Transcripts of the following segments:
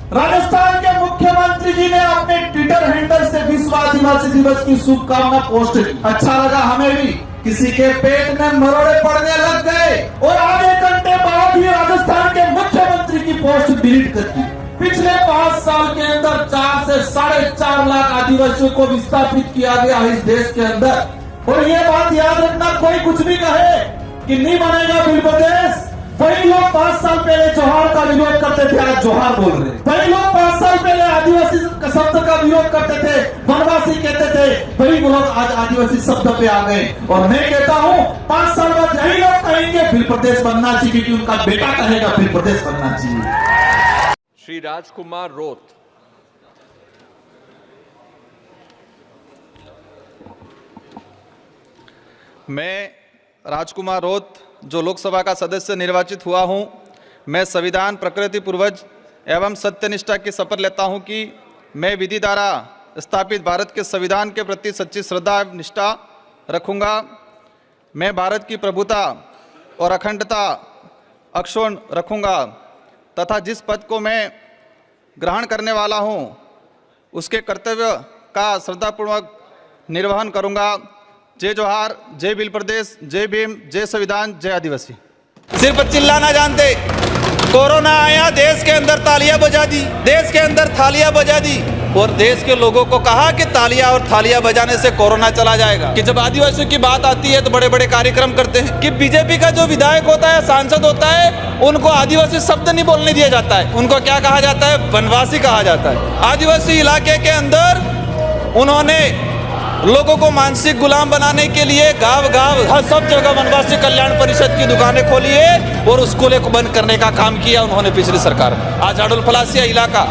राजस्थान के मुख्यमंत्री जी ने अपने ट्विटर हैंडल से विश्व आदिवासी दिवस की शुभकामना पोस्ट। अच्छा लगा हमें भी। किसी के पेट में मरोड़े पड़ने लग गए और आधे घंटे बाद ही राजस्थान के मुख्यमंत्री की पोस्ट डिलीट कर दी। पिछले 5 साल के अंदर 4 से 4.5 लाख आदिवासियों को विस्थापित किया गया है इस देश के अंदर। और ये बात याद रखना, कोई कुछ भी कहे कि नहीं बनेगा बिल प्रदेश, वही लोग 5 साल पहले जोहार का विरोध करते थे, आज जोहार बोल रहे। वही लोग 5 साल पहले आदिवासी शब्द का विरोध करते थे, वनवासी कहते थे, वही लोग आज आदिवासी शब्द पे आ गए। और मैं कहता हूँ 5 साल बाद यही लोग कहेंगे फिर प्रदेश बनना चाहिए, क्योंकि उनका बेटा कहेगा फिर प्रदेश बनना चाहिए। श्री राजकुमार रोत। मैं राजकुमार रोत जो लोकसभा का सदस्य निर्वाचित हुआ हूं, मैं संविधान, प्रकृति, पूर्वज एवं सत्यनिष्ठा की शपथ लेता हूं कि मैं विधि द्वारा स्थापित भारत के संविधान के प्रति सच्ची श्रद्धा एवं निष्ठा रखूंगा। मैं भारत की प्रभुता और अखंडता अक्षुण्ण रखूंगा तथा जिस पद को मैं ग्रहण करने वाला हूं उसके कर्तव्य का श्रद्धापूर्वक निर्वहन करूंगा। जय जोहार, जय भील प्रदेश, जय भीम, जय संविधान, जय आदिवासी। सिर्फ चिल्लाना जानते, कोरोना आया, देश के अंदर तालियां बजा दी, देश के अंदर थालियां बजा दी और देश के लोगों को कहा कि तालियां और थालियां बजाने से कोरोना चला जाएगा। कि जब आदिवासियों की बात आती है तो बड़े बड़े कार्यक्रम करते हैं। कि बीजेपी का जो विधायक होता है, सांसद होता है, उनको आदिवासी शब्द नहीं बोलने दिया जाता है। उनको क्या कहा जाता है? वनवासी कहा जाता है। आदिवासी इलाके के अंदर उन्होंने लोगों को मानसिक गुलाम बनाने के लिए गांव गांव हर सब जगह वनवासी कल्याण परिषद की दुकानें खोली है और स्कूलों को बंद करने का काम किया उन्होंने पिछली सरकार में। आज आडोल फलासिया इलाका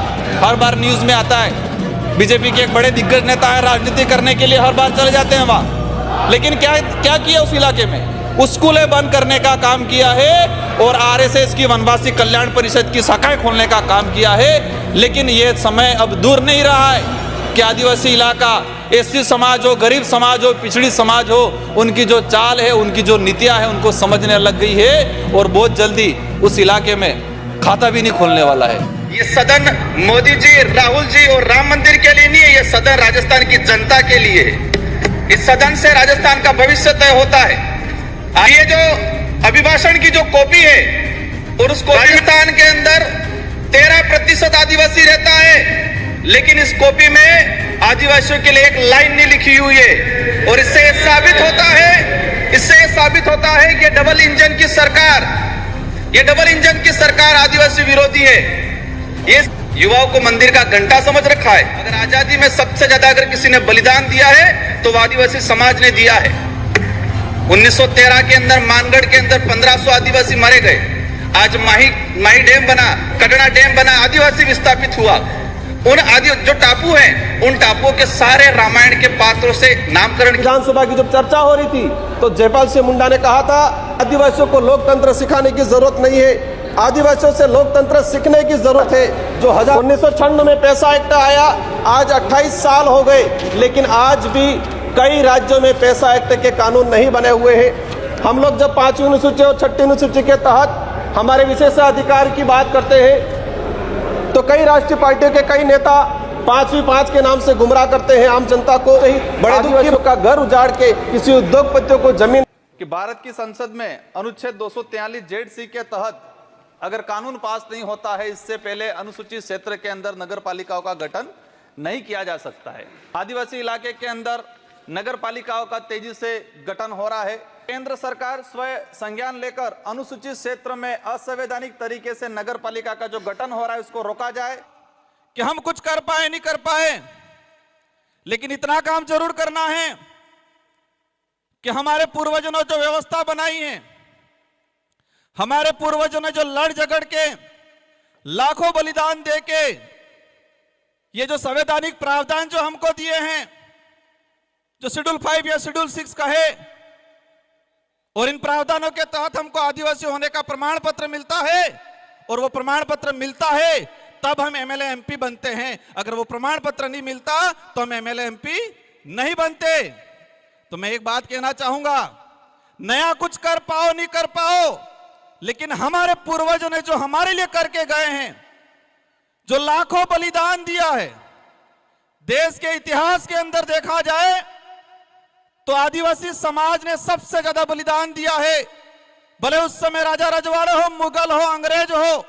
हर बार न्यूज में आता है। बीजेपी के एक बड़े दिग्गज नेता है, राजनीति करने के लिए हर बार चले जाते हैं वहाँ, लेकिन क्या किया उस इलाके में? स्कूलें बंद करने का काम किया है और आरएसएस की वनवासी कल्याण परिषद की शाखाएं खोलने का काम किया है। लेकिन ये समय अब दूर नहीं रहा है कि आदिवासी इलाका, एससी समाज हो, गरीब समाज हो, पिछड़ी समाज हो, उनकी जो चाल है, उनकी जो नीतियां है, उनको समझने लग गई है और बहुत जल्दी उस इलाके में खाता भी नहीं खोलने वाला है। ये सदन मोदी जी, राहुल जी और राम मंदिर के लिए नहीं है, ये सदन राजस्थान की जनता के लिए है। इस सदन से राजस्थान का भविष्य तय होता है। ये जो अभिभाषण की जो कॉपी है और उसको राजस्थान के अंदर 13% आदिवासी रहता है, लेकिन इस कॉपी में आदिवासियों के लिए एक लाइन नहीं लिखी हुई है। और इससे साबित होता है कि डबल इंजन की सरकार आदिवासी विरोधी है। ये युवाओं को मंदिर का घंटा समझ रखा है। अगर आजादी में सबसे ज्यादा अगर किसी ने बलिदान दिया है तो आदिवासी समाज ने दिया है। 1913 के अंदर मानगढ़ के अंदर 1500 आदिवासी मारे गए। आज माही डैम बना, कटड़ा डैम बना, आदिवासी विस्थापित हुआ। उन जो टापू हैं, उन टापुओं के सारे रामायण के पात्रों से नामकरण। विधानसभा की जब चर्चा हो रही थी तो जयपाल सिंह मुंडा ने कहा था आदिवासियों को लोकतंत्र सिखाने की जरूरत नहीं है, आदिवासियों से लोकतंत्र सीखने की जरूरत है। जो 1996 में पैसा एक्ट आया, आज 28 साल हो गए, लेकिन आज भी कई राज्यों में पैसा एक्ट के कानून नहीं बने हुए हैं। हम लोग जब 5वीं अनुसूची और 6ठी अनुसूची के तहत हमारे विशेषाधिकार की बात करते हैं तो कई राष्ट्रीय पार्टियों के कई नेता 5वीं 5 के नाम से गुमराह करते हैं आम जनता को। बड़े आदिवासियों का घर उजाड़ के किसी उद्योगपतियों को जमीन। कि भारत की संसद में अनुच्छेद 243 जेड-सी के तहत अगर कानून पास नहीं होता है, इससे पहले अनुसूचित क्षेत्र के अंदर नगर पालिकाओं का गठन नहीं किया जा सकता है। आदिवासी इलाके के अंदर नगर पालिकाओं का तेजी से गठन हो रहा है। केंद्र सरकार स्वयं संज्ञान लेकर अनुसूचित क्षेत्र में असंवैधानिक तरीके से नगर पालिका का जो गठन हो रहा है उसको रोका जाए। कि हम कुछ कर पाए नहीं कर पाए, लेकिन इतना काम जरूर करना है कि हमारे पूर्वजों ने जो व्यवस्था बनाई है, हमारे पूर्वजों ने जो लड़ झगड़ के लाखों बलिदान दे के ये जो संवैधानिक प्रावधान जो हमको दिए हैं, जो शेड्यूल 5 या शेड्यूल 6 का है, और इन प्रावधानों के तहत हमको आदिवासी होने का प्रमाण पत्र मिलता है और वो प्रमाण पत्र मिलता है तब हम एमएलए एमपी बनते हैं। अगर वो प्रमाण पत्र नहीं मिलता तो हम एमएलए एमपी नहीं बनते। तो मैं एक बात कहना चाहूंगा, नया कुछ कर पाओ नहीं कर पाओ, लेकिन हमारे पूर्वजों ने जो हमारे लिए करके गए हैं, जो लाखों बलिदान दिया है। देश के इतिहास के अंदर देखा जाए तो आदिवासी समाज ने सबसे ज्यादा बलिदान दिया है। भले उस समय राजा रजवाड़े हो, मुगल हो, अंग्रेज हो,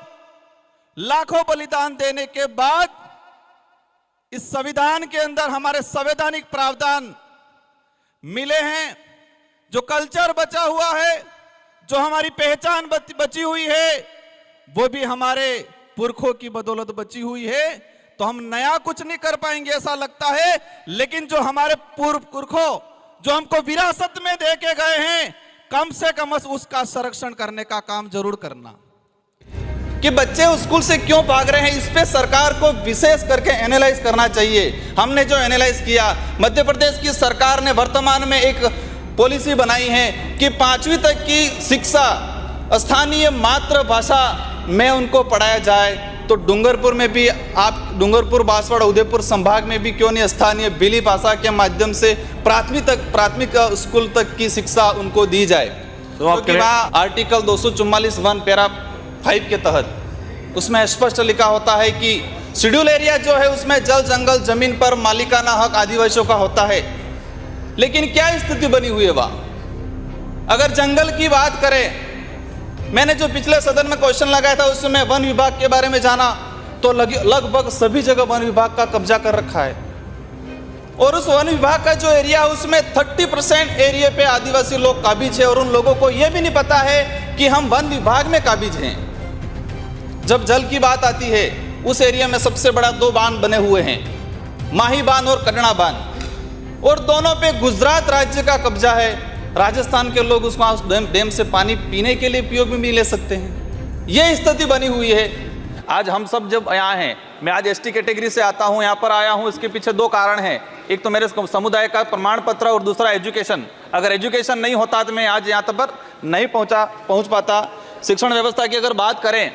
लाखों बलिदान देने के बाद इस संविधान के अंदर हमारे संवैधानिक प्रावधान मिले हैं। जो कल्चर बचा हुआ है, जो हमारी पहचान बची हुई है, वो भी हमारे पुरखों की बदौलत बची हुई है। तो हम नया कुछ नहीं कर पाएंगे ऐसा लगता है, लेकिन जो हमारे पुरखों जो हमको विरासत में दे के गए हैं, कम से कम उसका संरक्षण करने का काम जरूर करना। कि बच्चे उस स्कूल से क्यों भाग रहे हैं, इस पे सरकार को विशेष करके एनालाइज करना चाहिए। हमने जो एनालाइज किया, मध्य प्रदेश की सरकार ने वर्तमान में एक पॉलिसी बनाई है कि 5वीं तक की शिक्षा स्थानीय मातृभाषा में उनको पढ़ाया जाए। तो डूंगरपुर में भी आप डूंगरपुर, बांसवाड़ा, उदयपुर संभाग में भी क्यों नहीं स्थानीय बिली भाषा के माध्यम से प्राथमिक स्कूल तक की शिक्षा उनको दी जाए। क्योंकि वहाँ आर्टिकल 244(1) पैरा 5 के तहत उसमें स्पष्ट लिखा होता है कि शेड्यूल एरिया जो है उसमें जल जंगल जमीन पर मालिकाना हक आदिवासियों का होता है। लेकिन क्या स्थिति बनी हुई है वहाँ? अगर जंगल की बात करें, मैंने जो पिछले सदन में क्वेश्चन लगाया था उसमें वन विभाग के बारे में जाना, तो लगभग सभी जगह वन विभाग का कब्जा कर रखा है। और उस वन विभाग का जो एरिया है उसमें 30% एरिया पे आदिवासी लोग काबिज है, और उन लोगों को यह भी नहीं पता है कि हम वन विभाग में काबिज हैं। जब जल की बात आती है, उस एरिया में सबसे बड़ा 2 बांध बने हुए हैं, माही बांध और कटना बांध, और दोनों पे गुजरात राज्य का कब्जा है। राजस्थान के लोग उसको डैम से पानी पीने के लिए उपयोग में भी ले सकते हैं। ये स्थिति बनी हुई है। आज हम सब जब यहाँ हैं, मैं आज ST कैटेगरी से आता हूँ, यहाँ पर आया हूँ, इसके पीछे 2 कारण हैं। एक तो मेरे समुदाय का प्रमाण पत्र और दूसरा एजुकेशन। अगर एजुकेशन नहीं होता तो मैं आज यहाँ पर नहीं पहुँच पाता। शिक्षण व्यवस्था की अगर बात करें,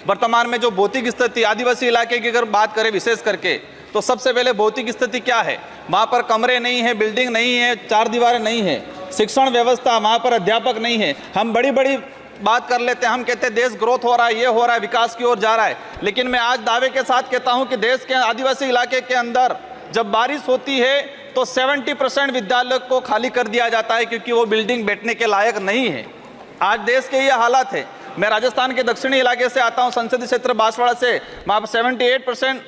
वर्तमान में जो भौतिक स्थिति आदिवासी इलाके की अगर बात करें विशेष करके, तो सबसे पहले भौतिक स्थिति क्या है? वहाँ पर कमरे नहीं है, बिल्डिंग नहीं है, 4 दीवारें नहीं है, शिक्षण व्यवस्था, वहाँ पर अध्यापक नहीं है। हम बड़ी बड़ी बात कर लेते हैं, हम कहते हैं देश ग्रोथ हो रहा है, ये हो रहा है, विकास की ओर जा रहा है। लेकिन मैं आज दावे के साथ कहता हूँ कि देश के आदिवासी इलाके के अंदर जब बारिश होती है तो 70% विद्यालय को खाली कर दिया जाता है, क्योंकि वो बिल्डिंग बैठने के लायक नहीं है। आज देश के ये हालात है। मैं राजस्थान के दक्षिणी इलाके से आता हूँ, संसदीय क्षेत्र बांसवाड़ा से। वहाँ पर 78%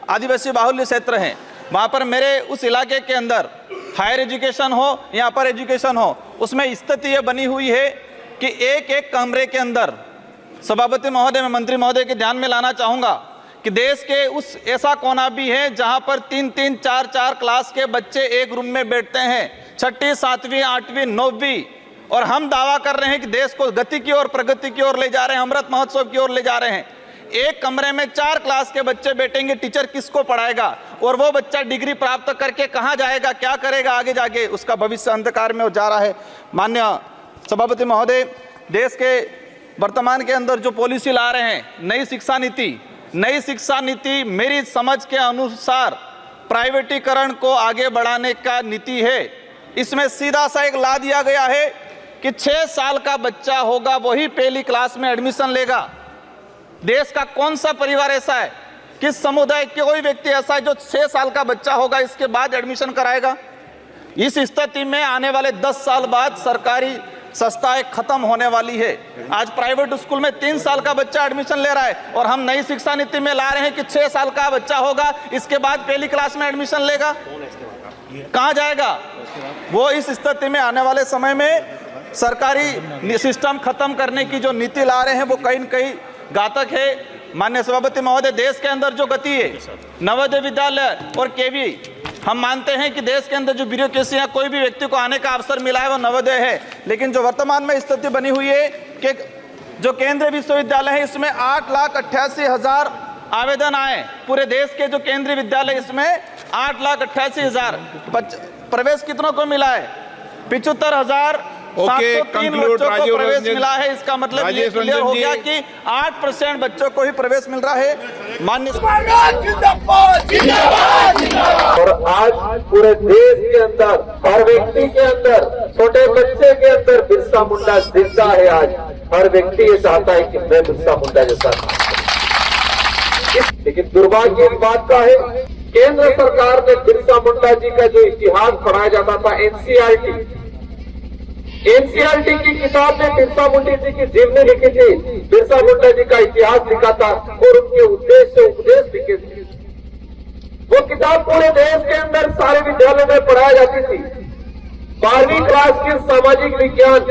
आदिवासी बाहुल्य क्षेत्र हैं। वहाँ पर मेरे उस इलाके के अंदर हायर एजुकेशन हो या अपर एजुकेशन हो, उसमें स्थिति ये बनी हुई है कि एक कमरे के अंदर, सभापति महोदय, मैं मंत्री महोदय के ध्यान में लाना चाहूँगा कि देश के उस ऐसा कोना भी है जहाँ पर 3-3, 4-4 क्लास के बच्चे एक रूम में बैठते हैं, 6वीं, 7वीं, 8वीं, 9वीं। और हम दावा कर रहे हैं कि देश को गति की ओर, प्रगति की ओर ले जा रहे हैं, अमृत महोत्सव की ओर ले जा रहे हैं। एक कमरे में 4 क्लास के बच्चे बैठेंगे, टीचर किसको पढ़ाएगा? और वो बच्चा डिग्री प्राप्त करके कहाँ जाएगा, क्या करेगा आगे जाके? उसका भविष्य अंधकार में जा रहा है। माननीय सभापति महोदय, देश के वर्तमान के अंदर जो पॉलिसी ला रहे हैं, नई शिक्षा नीति मेरी समझ के अनुसार प्राइवेटीकरण को आगे बढ़ाने का नीति है। इसमें सीधा सा एक ला दिया गया है कि 6 साल का बच्चा होगा वही पहली क्लास में एडमिशन लेगा। देश का कौन सा परिवार ऐसा है, किस समुदाय के कोई व्यक्ति ऐसा है जो 6 साल का बच्चा होगा इसके बाद एडमिशन कराएगा? इस स्थिति में आने वाले 10 साल बाद सरकारी संस्थाएं खत्म होने वाली है। आज प्राइवेट स्कूल में 3 साल का बच्चा एडमिशन ले रहा है, और हम नई शिक्षा नीति में ला रहे हैं कि 6 साल का बच्चा होगा, इसके बाद पहली क्लास में एडमिशन लेगा। कहाँ जाएगा वो? इस स्थिति में आने वाले समय में सरकारी सिस्टम खत्म करने की जो नीति ला रहे हैं वो कहीं न कहीं घातक है। माननीय सभापति महोदय, देश के अंदर जो गति है, नवोदय विद्यालय और केवी, हम मानते हैं कि देश के अंदर जो ब्यूरोक्रेसी है, कोई भी व्यक्ति को आने का अवसर मिला है वो नवोदय है। लेकिन जो वर्तमान में स्थिति बनी हुई है कि जो केंद्रीय विश्वविद्यालय है, इसमें 8,88,000 आवेदन आए। पूरे देश के जो केंद्रीय विद्यालय, इसमें 8,88,000। प्रवेश कितनों को मिला है? 75,703 बच्चों को प्रवेश मिला है। इसका मतलब ये क्लियर हो गया कि 8% बच्चों को ही प्रवेश मिल रहा है। माननीय और आज पूरे देश के अंदर, हर व्यक्ति के अंदर, छोटे बच्चे के अंदर बिरसा मुंडा जिंदा है। आज हर व्यक्ति ये चाहता है कि मैं बिरसा मुंडा जैसा। लेकिन दुर्भाग्य इस बात का है, केंद्र सरकार ने बिरसा मुंडा जी का जो इतिहास पढ़ाया जाता था एनसीईआरटी की किताब में बिरसा मुंडा जी की जीवनी लिखी थी, बिरसा मुंडा जी का इतिहास लिखा था और उनके उद्देश्य उपदेश लिखे थे। वो किताब पूरे देश के अंदर सारे विद्यालयों में पढ़ाई जाती थी। 12वीं क्लास के सामाजिक विज्ञान,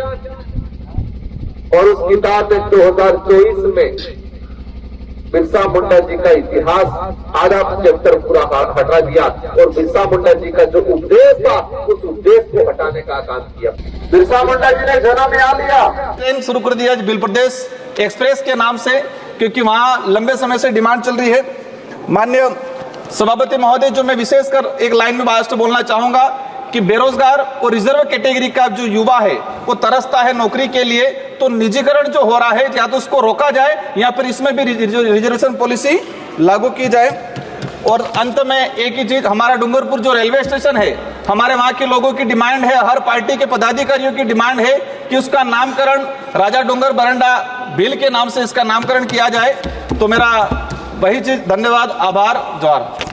और उस किताब में 2024 में बिरसा मुंडा जी का इतिहास आधा चैप्टर पूरा हटा दिया और बिरसा मुंडा जी का जो उपदेश था उस उपदेश को हटाने का काम किया। बिरसा मुंडा जी ने जन्म में आ लिया। ट्रेन शुरू कर दिया बिल प्रदेश एक्सप्रेस के नाम से, क्योंकि वहां लंबे समय से डिमांड चल रही है। माननीय सभापति महोदय, जो मैं विशेषकर एक लाइन में बात बोलना चाहूंगा कि बेरोजगार और रिजर्व कैटेगरी का जो युवा है वो तरसता है नौकरी के लिए, तो निजीकरण जो हो रहा है या तो उसको रोका जाए या फिर इसमें भी रिजर्वेशन पॉलिसी लागू की जाए। और अंत में एक ही चीज, हमारा डूंगरपुर जो रेलवे स्टेशन है, हमारे वहां के लोगों की डिमांड है, हर पार्टी के पदाधिकारियों की डिमांड है कि उसका नामकरण राजा डूंगर बरंडा बिल के नाम से इसका नामकरण किया जाए। तो मेरा वही चीज, धन्यवाद, आभार, जोहार।